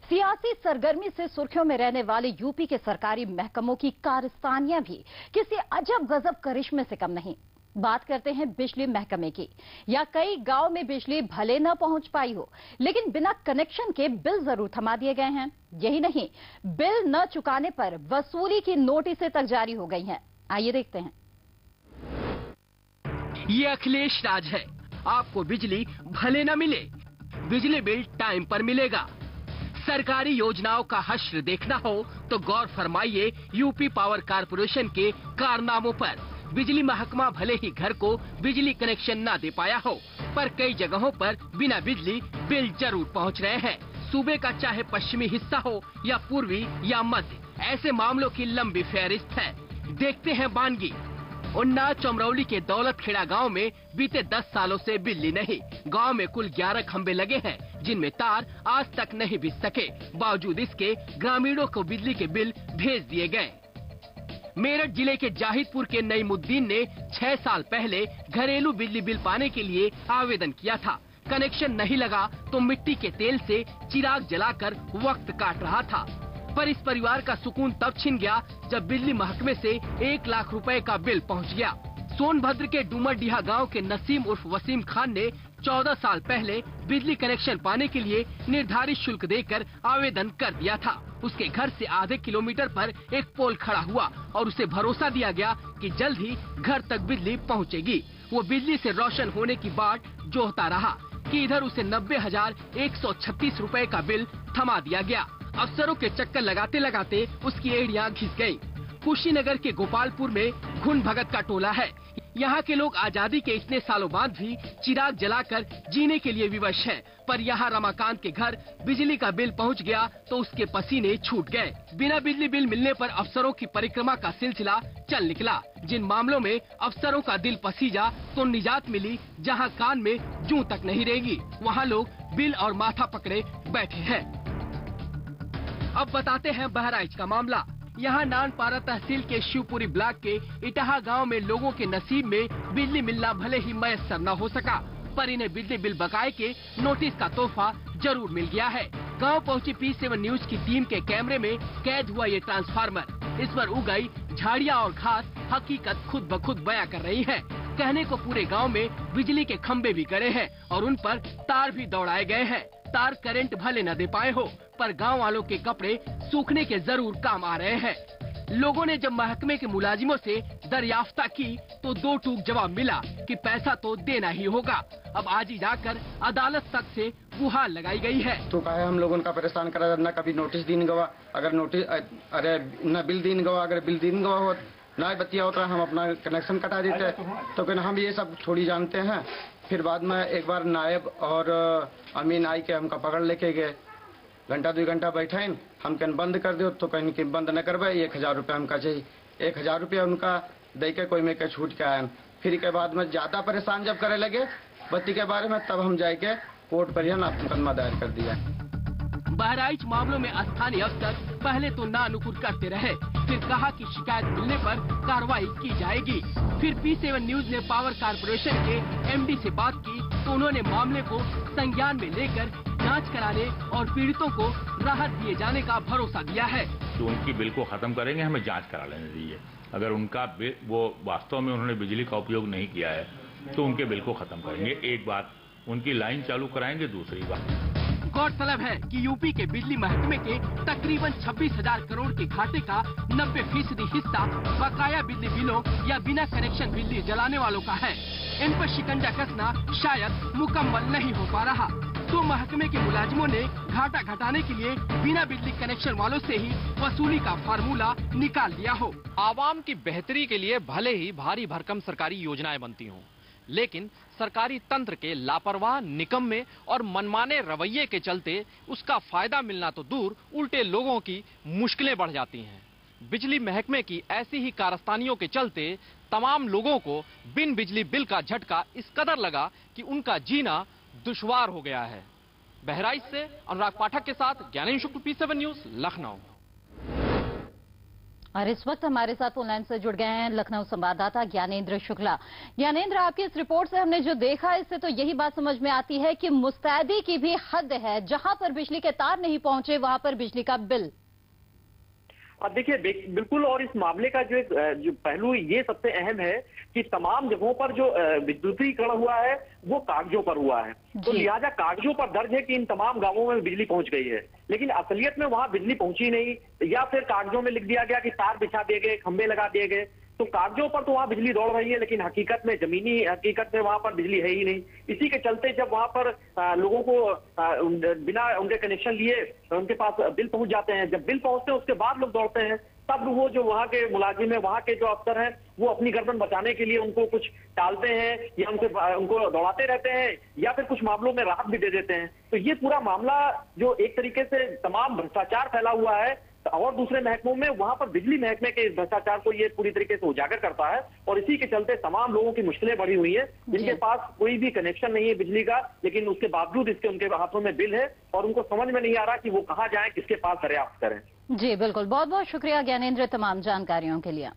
सियासी सरगर्मी से सुर्खियों में रहने वाले यूपी के सरकारी महकमों की कारस्तानियां भी किसी अजब गजब करिश्मे से कम नहीं। बात करते हैं बिजली महकमे की। या कई गांव में बिजली भले न पहुंच पाई हो, लेकिन बिना कनेक्शन के बिल जरूर थमा दिए गए हैं। यही नहीं, बिल न चुकाने पर वसूली की नोटिसें तक जारी हो गई हैं। आइए देखते हैं। ये अखिलेश राज है। आपको बिजली भले न मिले, बिजली बिल टाइम पर मिलेगा। सरकारी योजनाओं का हश्र देखना हो तो गौर फरमाइए यूपी पावर कारपोरेशन के कारनामों पर। बिजली महकमा भले ही घर को बिजली कनेक्शन ना दे पाया हो, पर कई जगहों पर बिना बिजली बिल जरूर पहुंच रहे हैं। सूबे का चाहे पश्चिमी हिस्सा हो या पूर्वी या मध्य, ऐसे मामलों की लंबी फहरिस्त है। देखते हैं बानगी। उन्नाव चमरौली के दौलतखेड़ा गांव में बीते 10 सालों से बिजली नहीं। गांव में कुल 11 खंबे लगे हैं, जिनमें तार आज तक नहीं बिछ सके। बावजूद इसके ग्रामीणों को बिजली के बिल भेज दिए गए। मेरठ जिले के जाहिदपुर के नईमुद्दीन ने 6 साल पहले घरेलू बिजली बिल पाने के लिए आवेदन किया था। कनेक्शन नहीं लगा तो मिट्टी के तेल से चिराग जलाकर वक्त काट रहा था। पर इस परिवार का सुकून तब छिन गया जब बिजली महकमे से 1 लाख रुपए का बिल पहुंच गया। सोनभद्र के डूमरडीहा गांव के नसीम उर्फ वसीम खान ने 14 साल पहले बिजली कनेक्शन पाने के लिए निर्धारित शुल्क देकर आवेदन कर दिया था। उसके घर से आधे किलोमीटर पर एक पोल खड़ा हुआ और उसे भरोसा दिया गया कि जल्द ही घर तक बिजली पहुंचेगी। वो बिजली से रोशन होने की बाट जोहता रहा कि इधर उसे 90,136 रुपए का बिल थमा दिया गया। अफसरों के चक्कर लगाते लगाते उसकी एड़ियां घिस गयी। कुशीनगर के गोपालपुर में घुन भगत का टोला है। यहाँ के लोग आजादी के इतने सालों बाद भी चिराग जलाकर जीने के लिए विवश हैं। पर यहाँ रमाकांत के घर बिजली का बिल पहुँच गया तो उसके पसीने छूट गए। बिना बिजली बिल मिलने पर अफसरों की परिक्रमा का सिलसिला चल निकला। जिन मामलों में अफसरों का दिल पसीजा तो निजात मिली, जहाँ कान में जूं तक नहीं रहेगी, वहाँ लोग बिल और माथा पकड़े बैठे हैं। अब बताते हैं बहराइच का मामला। यहाँ नानपारा तहसील के शिवपुरी ब्लॉक के इटाहा गांव में लोगों के नसीब में बिजली मिलना भले ही मैसर न हो सका, पर इन्हें बिजली बिल बकाये के नोटिस का तोहफा जरूर मिल गया है। गांव पहुंची P7 न्यूज की टीम के कैमरे में कैद हुआ ये ट्रांसफार्मर। इस पर उग गई झाड़ियाँ और घास हकीकत खुद ब खुद बयां कर रही है। कहने को पूरे गाँव में बिजली के खम्भे भी गड़े हैं और उन पर तार भी दौड़ाए गए हैं। तार करंट भले न दे पाए हो, पर गांव वालों के कपड़े सूखने के जरूर काम आ रहे हैं। लोगों ने जब महकमे के मुलाजिमों से दरियाफ्ता की तो 2 टूक जवाब मिला कि पैसा तो देना ही होगा। अब आज ही जाकर अदालत तक से गुहार लगाई गई है। तो कहा हम लोगों का परेशान करा, न कभी नोटिस दिन गवा, अगर नोटिस अरे न बिल दिन गवा, अगर बिल दिन गवा हो ना बतिया होता हम अपना कनेक्शन कटा देते। तो कहना हम ये सब थोड़ी जानते हैं। फिर बाद में एक बार नायब और अमीन आई के हमका पकड़ लेके गए। घंटा 2 घंटा बैठे हम कहन बंद कर दो, तो कहन कि बंद न करवाए, 1000 रुपया हमका चाहिए। 1000 रुपया उनका दे के कोई में के छूट के आयन। फिर के बाद में ज्यादा परेशान जब करे लगे बत्ती के बारे में, तब हम जाके कोर्ट पर मुकदमा दायर कर दिया। बहराइच मामलों में स्थानीय अफसर पहले तो नानुकुर करते रहे, फिर कहा कि शिकायत मिलने पर कार्रवाई की जाएगी। फिर P7 न्यूज ने पावर कारपोरेशन के MD से बात की तो उन्होंने मामले को संज्ञान में लेकर जांच कराने और पीड़ितों को राहत दिए जाने का भरोसा दिया है। तो उनकी बिल को खत्म करेंगे, हमें जांच करा लेने दीजिए। अगर उनका बिल वो वास्तव में उन्होंने बिजली का उपयोग नहीं किया है तो उनके बिल को खत्म करेंगे। एक बात, उनकी लाइन चालू कराएंगे। दूसरी बात, गौरतलब है कि यूपी के बिजली महकमे के तकरीबन 26,000 करोड़ के घाटे का 90% हिस्सा बकाया बिजली बिलों या बिना कनेक्शन बिजली जलाने वालों का है। इन पर शिकंजा कसना शायद मुकम्मल नहीं हो पा रहा, तो महकमे के मुलाजिमों ने घाटा घटाने के लिए बिना बिजली कनेक्शन वालों से ही वसूली का फार्मूला निकाल दिया हो। आवाम की बेहतरी के लिए भले ही भारी भरकम सरकारी योजनाएं बनती हों, लेकिन सरकारी तंत्र के लापरवाह, निकम्मे और मनमाने रवैये के चलते उसका फायदा मिलना तो दूर, उल्टे लोगों की मुश्किलें बढ़ जाती हैं। बिजली महकमे की ऐसी ही कारस्तानियों के चलते तमाम लोगों को बिन बिजली बिल का झटका इस कदर लगा कि उनका जीना दुश्वार हो गया है। बहराइच से अनुराग पाठक के साथ ज्ञानेंद्र शुक्ल, P7 न्यूज, लखनऊ। और इस वक्त हमारे साथ फोन लाइन से जुड़ गए हैं लखनऊ संवाददाता ज्ञानेंद्र शुक्ला। ज्ञानेंद्र, आपकी इस रिपोर्ट से हमने जो देखा इससे तो यही बात समझ में आती है कि मुस्तैदी की भी हद है। जहां पर बिजली के तार नहीं पहुंचे वहां पर बिजली का बिल। देखिए बिल्कुल, और इस मामले का जो पहलू ये सबसे अहम है कि तमाम जगहों पर जो विद्युतीकरण हुआ है वो कागजों पर हुआ है, तो लिहाजा कागजों पर दर्ज है कि इन तमाम गांवों में बिजली पहुंच गई है, लेकिन असलियत में वहां बिजली पहुंची नहीं, या फिर कागजों में लिख दिया गया कि तार बिछा दिए गए, खंभे लगा दिए गए। तो कागजों पर तो वहां बिजली दौड़ रही है, लेकिन हकीकत में, जमीनी हकीकत में वहां पर बिजली है ही नहीं। इसी के चलते जब वहां पर लोगों को बिना उनके कनेक्शन लिए उनके पास बिल पहुंच जाते हैं, जब बिल पहुंचते हैं उसके बाद लोग दौड़ते हैं, तब वो जो वहां के मुलाजिम है, वहां के जो अफसर हैं, वो अपनी गर्दन बचाने के लिए उनको कुछ टालते हैं या उनको दौड़ाते रहते हैं, या फिर कुछ मामलों में राहत भी दे देते हैं। तो ये पूरा मामला जो एक तरीके से तमाम भ्रष्टाचार फैला हुआ है, और दूसरे महकमों में वहां पर बिजली महकमे के इस भ्रष्टाचार को ये पूरी तरीके से उजागर करता है, और इसी के चलते तमाम लोगों की मुश्किलें बढ़ी हुई है, जिनके पास कोई भी कनेक्शन नहीं है बिजली का, लेकिन उसके बावजूद इसके उनके हाथों में बिल है, और उनको समझ में नहीं आ रहा कि वो कहाँ जाए, किसके पास दरियाफ्त करें। जी बिल्कुल, बहुत बहुत शुक्रिया ज्ञानेंद्र तमाम जानकारियों के लिए।